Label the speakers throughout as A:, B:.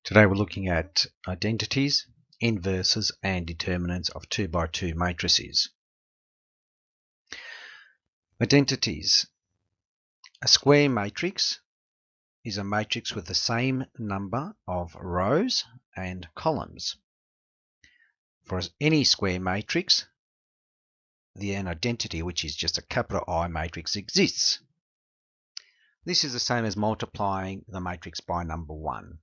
A: Today we're looking at identities, inverses and determinants of 2 by 2 matrices. Identities. A square matrix is a matrix with the same number of rows and columns. For any square matrix, an identity, which is just a capital I matrix, exists. This is the same as multiplying the matrix by number 1.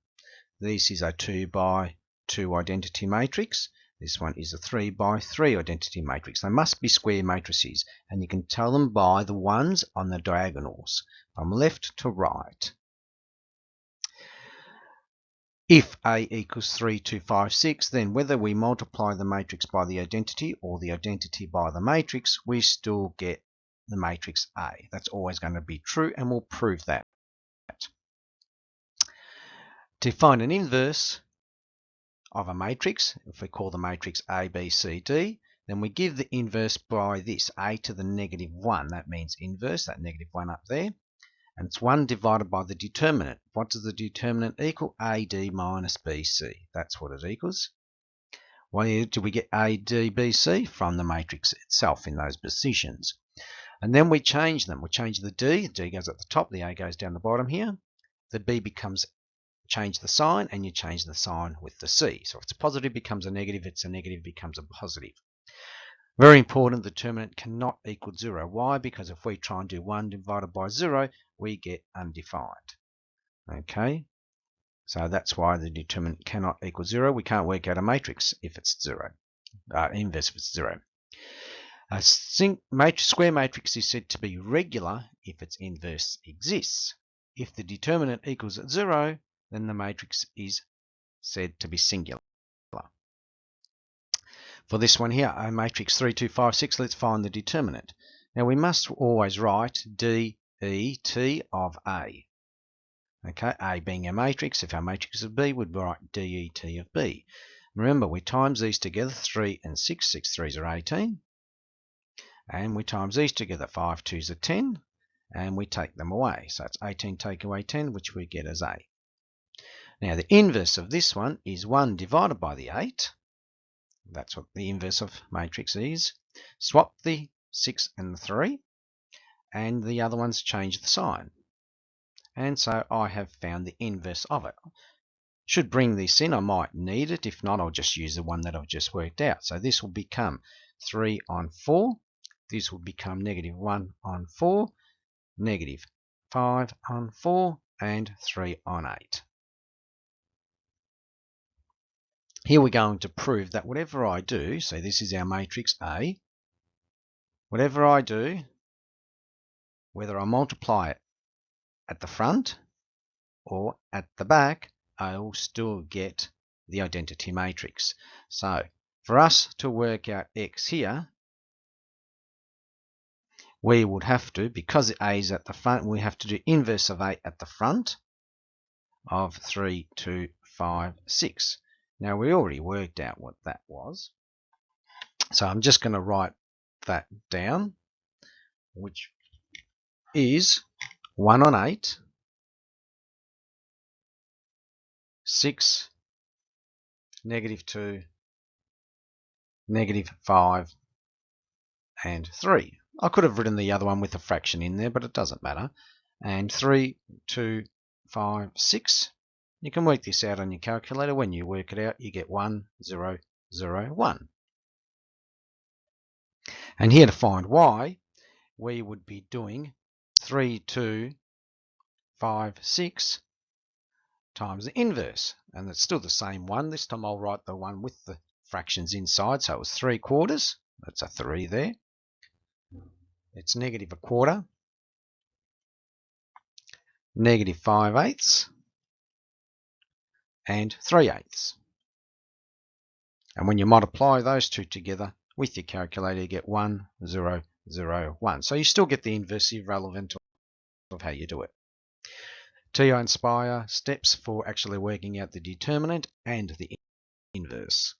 A: This is a 2 by 2 identity matrix. This one is a 3 by 3 identity matrix. They must be square matrices, and you can tell them by the ones on the diagonals from left to right. If A equals 3, 2, 5, 6, then whether we multiply the matrix by the identity or the identity by the matrix, we still get the matrix A. That's always going to be true, and we'll prove that. To find an inverse of a matrix, if we call the matrix A, B, C, D, then we give the inverse by this, A to the -1. That means inverse, that -1 up there. And it's 1 divided by the determinant. What does the determinant equal? AD minus BC. That's what it equals. Where do we get AD, BC? From the matrix itself in those positions. And then we change them. We change the D. D goes at the top, the A goes down the bottom here. The B becomes, change the sign, and you change the sign with the C. So if it's positive, it becomes a negative. If it's a negative, it becomes a positive. Very important, the determinant cannot equal 0. Why? Because if we try and do 1 divided by 0, we get undefined. Okay? So that's why the determinant cannot equal 0. We can't work out a matrix if it's 0. Inverse if it's 0. A square matrix is said to be regular if its inverse exists. If the determinant equals 0, then the matrix is said to be singular. For this one here, a matrix 3, 2, 5, 6, let's find the determinant. Now we must always write D, E, T of A. Okay, A being a matrix. If our matrix is B, we'd write D, E, T of B. Remember, we times these together, 3 and 6. 6 3s are 18. And we times these together, 5 2s are 10. And we take them away. So it's 18 take away 10, which we get as A. Now the inverse of this one is 1 divided by the 8. That's what the inverse of matrix is. Swap the 6 and the 3, and the other ones change the sign. And so I have found the inverse of it. Should bring this in, I might need it. If not, I'll just use the one that I've just worked out. So this will become 3 on 4. This will become -1 on 4, -5 on 4, and 3 on 8. Here we're going to prove that whatever I do, so this is our matrix A, whatever I do, whether I multiply it at the front or at the back, I'll still get the identity matrix. So for us to work out X here, we would have to, because A is at the front, we have to do inverse of A at the front of 3, 2, 5, 6. Now we already worked out what that was. So I'm just going to write that down, which is 1 on 8, 6, -2, -5, and 3. I could have written the other one with a fraction in there, but it doesn't matter. And 3, 2, 5, 6. You can work this out on your calculator. When you work it out, you get 1, 0, 0, 1. And here to find y, we would be doing 3, 2, 5, 6 times the inverse. And it's still the same one. This time I'll write the one with the fractions inside. So it was 3/4. That's a 3 there. It's -1/4. -5/8. And 3/8. And when you multiply those two together with your calculator, you get 1, 0, 0, 1. So you still get the inverse irrelevant of how you do it. TI Inspire steps for actually working out the determinant and the inverse.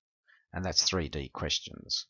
A: And that's 3D questions.